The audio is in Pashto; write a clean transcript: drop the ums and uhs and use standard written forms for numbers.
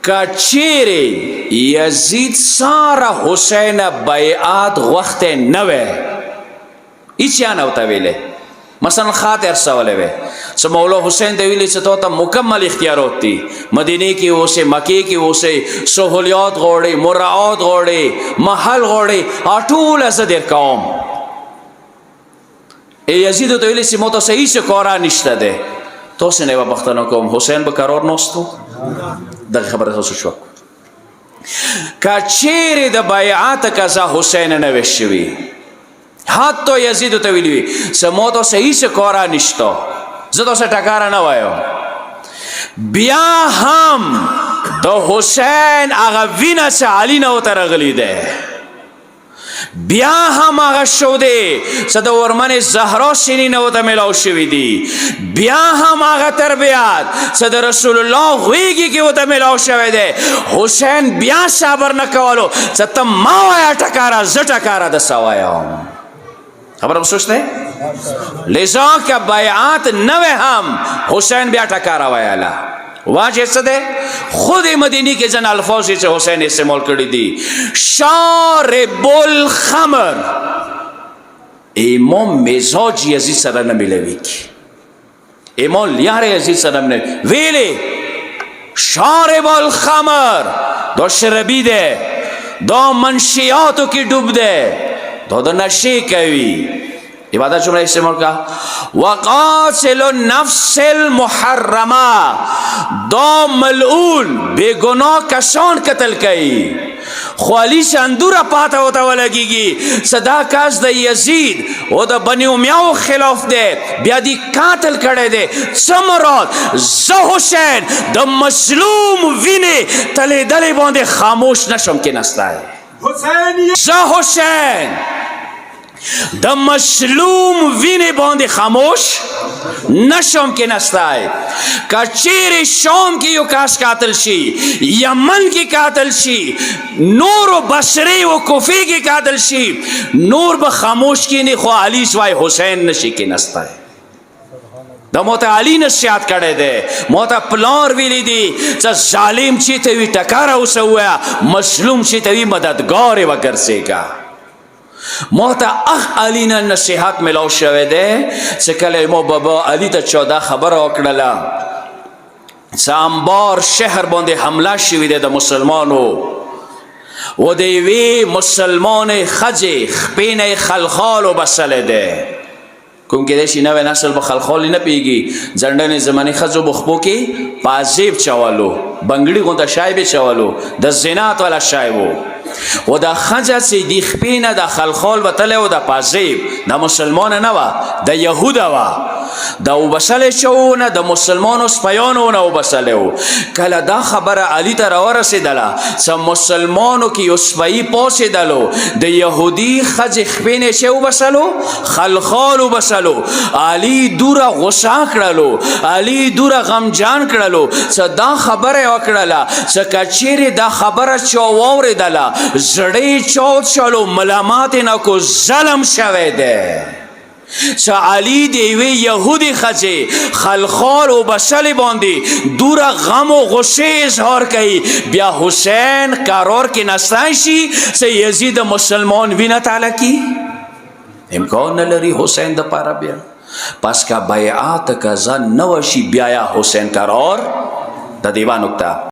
کچیره یزید سارا حسین بیعات وقت نوے ایچیا نوتا ویلے مثلا خاطر سوالے وے سو مولا حسین دے ویلے ستو تا مکمل اختیار ہوتی مدینے کی وہ سے مکی کی وہ سے سہولیات غوڑے مراعات غوڑے محل غوڑے آٹول ازدر قوم اے یزید تو ویلے سی موتا صحیح سے کورا نشتا دے تو سے نیوہ بختانو کوم حسین بکرور نوستو دغه خبره تاسو شو کچیر د بیعت کزا حسین نوې شوی حتی یزید ته ویلی سمو ته صحیح سے کورا نشته زه تاسو ټکارا نه وایو بیا هم د حسین هغه وینه چې علی نه وته راغلی ده بیا هم هغه شو دی چې د ورمن زهرا سینې نه وته میلاو شوي دي بیا هم هغه تربیات چې د رسول الله غویږي کې وته میلاو شوی دی حسین بیا صبر نه کولو چې ته ما وایه ټکاره زه ټکاره د څه وایم خبره سوچ دی لذا که بیعات نه وی هم حسین بیا ټکاره ویله واجه څه دی خود مدینی کے جن الفاظ سے حسین استعمال کری دی شارب الخمر ایمان مزاج یزید سره نمیلوی کی ایمان لیار یزید سره نمیلوی ویلی شارب الخمر دو شربی ده دو منشیاتو کی ڈوب ده دو نشی کوی عبادت جملہ استعمال کا وقاتل النفس المحرمہ دو ملعون بے گناہ کسان قتل کئی خوالی سے اندورا پاتا ہوتا ولگی گی صدا کاز دا یزید او دا بنی امیاو خلاف دے بیا دی قاتل کڑے دے سمرات زہ حسین دا مسلوم وینے تلے دلے باندے خاموش نشم کے نستا ہے زہ حسین د مسلوم وینه باندې خاموش نشم کې نستای کچیر شام کې یو کاس قاتل شي یمن کې قاتل شي نور و بصری و کوفی کې قاتل شي نور به خاموش کې نه خو علی سوای حسین نشي کې نستای د موت علی نصیحت کړي ده موت پلار ویلی دي چې ظالم چې ته وی ټکاره وسویا مظلوم چې ته وی مددگار وګرځيګا موتا اخ علی نه نصیحت ملاو شوه ده چې کله مو بابا علی ته 14 خبر وکړه چې انبار شهر باندې حمله شوی ده د مسلمانو و دی وی مسلمان خجه خپینه خلخال و بسله ده کوم کې دشي نو نسل به خلخال نه پیږي ځندنې زمانه خزو بخبو کې پازیب چوالو بنگړي غونډه شایبه چوالو د زینات والا شایبو و دا خجه سی دی خپینه دا خلخال بطله و دا پازیب دا مسلمان نوا دا یهود وا دا او بسله شونه دا مسلمانو سپیانو نه او بسله و کله دا خبر علی ته راورسیدله چې مسلمانو کې یو سپی پوسیدلو د یهودی خجه خپینه شو بسلو خلخال بسلو علی دورا غصه کړلو علی دورا غمجان کړلو چې دا خبره وکړه چې کچیر دا خبره چا واوریدله زړی چوت شلو ملامات نه کو ظلم شوه ده چې علی دیوی یهودی خجه خلخال و بسل باندې دورا غم و غصه اظهار کئی بیا حسین قرار که نستایشی چې یزید مسلمان وینه تعالی کی امکان نلری حسین دا پارا بیا پس کا بیعات کزا نوشی بیایا حسین قرار دا دیوان نکتا